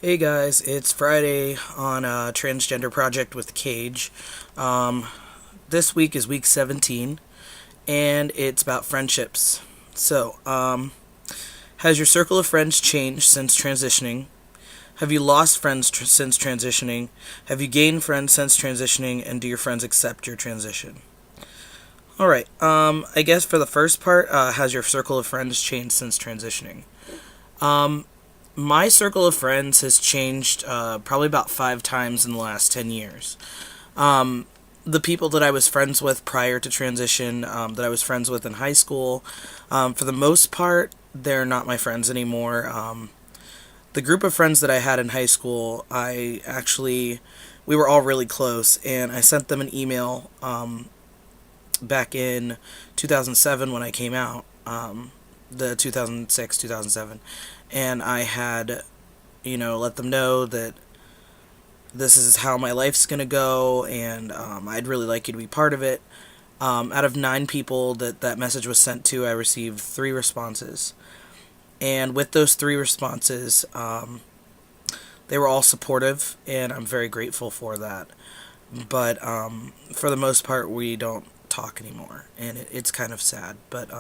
Hey guys, it's Friday on a Transgender Project with Kage. Um, this week is week 17, and it's about friendships. Has your circle of friends changed since transitioning? Have you lost friends since transitioning? Have you gained friends since transitioning? And do your friends accept your transition? Alright, I guess for the first part, has your circle of friends changed since transitioning? Um, my circle of friends has changed probably about 5 times in the last 10 years. Um, the people that I was friends with prior to transition, that I was friends with in high school, for the most part, they're not my friends anymore. The group of friends that I had in high school, we were all really close, and I sent them an email back in 2007 when I came out, the 2006, 2007, and I had let them know that this is how my life's gonna go, and I'd really like you to be part of it. Out of 9 people that message was sent to, I received 3 responses, and with those 3 responses, they were all supportive, and I'm very grateful for that. But for the most part, we don't talk anymore, and it's kind of sad. But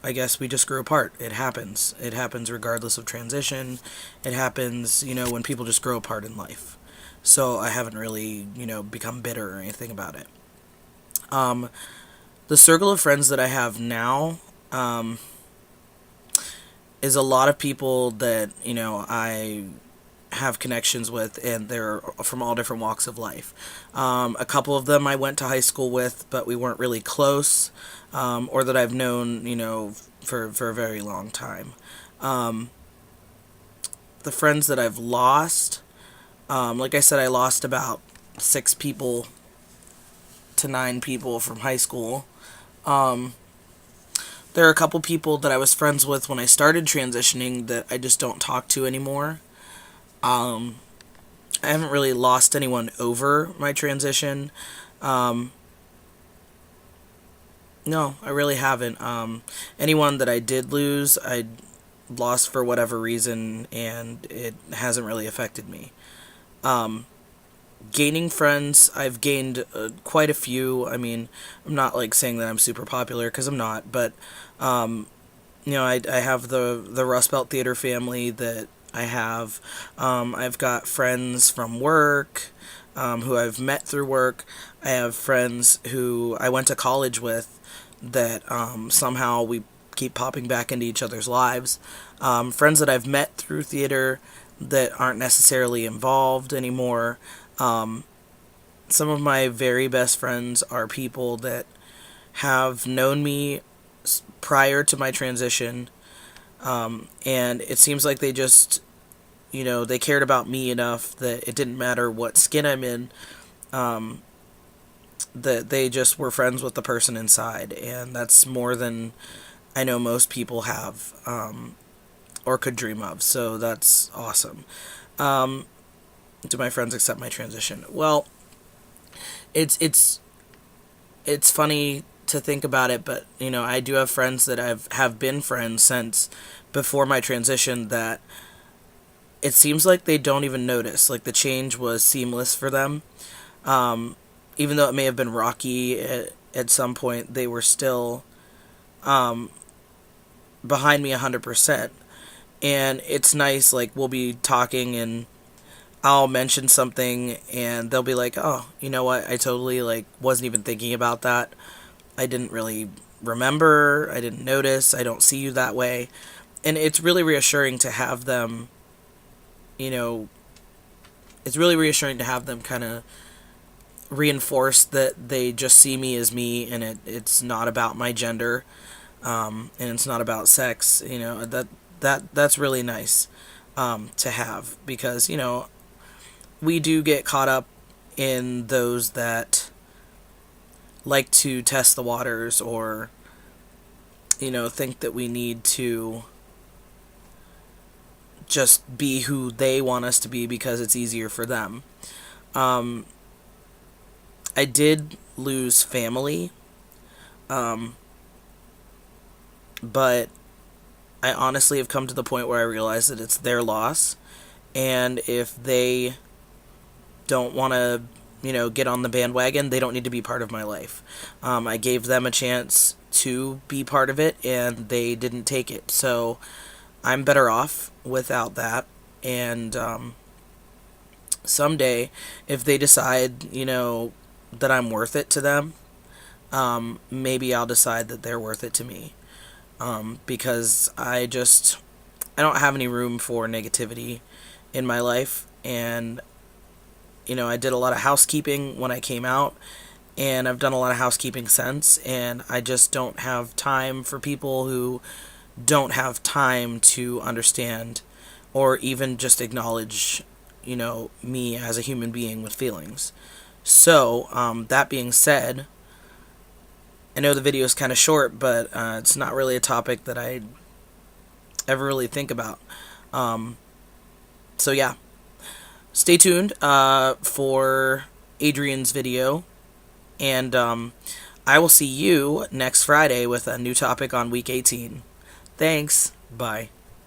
I guess we just grew apart. It happens. It happens regardless of transition. It happens, when people just grow apart in life. So I haven't really, become bitter or anything about it. Um, the circle of friends that I have now is a lot of people that, I have connections with, and they're from all different walks of life. A couple of them I went to high school with, but we weren't really close, or that I've known, for a very long time. Um, the friends that I've lost, like I said, I lost about 6 people to 9 people from high school. Um, there are a couple people that I was friends with when I started transitioning that I just don't talk to anymore. Um, I haven't really lost anyone over my transition. Um, no, I really haven't. Anyone that I did lose, I lost for whatever reason, and it hasn't really affected me. Um, Gaining friends, I've gained quite a few. I mean, I'm not like saying that I'm super popular because I'm not, but um, I have the Rust Belt Theater family that I have. I've got friends from work, who I've met through work. I have friends who I went to college with that somehow we keep popping back into each other's lives. Friends that I've met through theater that aren't necessarily involved anymore. Um, some of my very best friends are people that have known me prior to my transition, and it seems like they just, they cared about me enough that it didn't matter what skin I'm in, um, that they just were friends with the person inside, and that's more than I know most people have, or could dream of. So that's awesome. Um, do my friends accept my transition? Well, it's it's funny to think about it, but I do have friends that have been friends since before my transition that it seems like they don't even notice. Like the change was seamless for them. Um, Even though it may have been rocky at some point, they were still um, behind me 100%. And it's nice, like, we'll be talking and I'll mention something and they'll be like, oh, you know what? I totally, like, wasn't even thinking about that. I didn't really remember. I didn't notice. I don't see you that way. And it's really reassuring to have them, you know, it's really reassuring to have them kind of reinforce that they just see me as me, and it's not about my gender, and it's not about sex. That's really nice to have, because we do get caught up in those that like to test the waters, or think that we need to just be who they want us to be because it's easier for them. um, I did lose family, um, but I honestly have come to the point where I realize that it's their loss, and if they don't want to, get on the bandwagon, they don't need to be part of my life. I gave them a chance to be part of it, and they didn't take it. So I'm better off without that. And someday, if they decide, that I'm worth it to them, maybe I'll decide that they're worth it to me. Because I don't have any room for negativity in my life, and I did a lot of housekeeping when I came out, and I've done a lot of housekeeping since, and I just don't have time for people who don't have time to understand or even just acknowledge, me as a human being with feelings. So, that being said, I know the video is kind of short, but it's not really a topic that I ever really think about. Um, so, yeah, stay tuned for Adrian's video, and I will see you next Friday with a new topic on week 18. Thanks. Bye.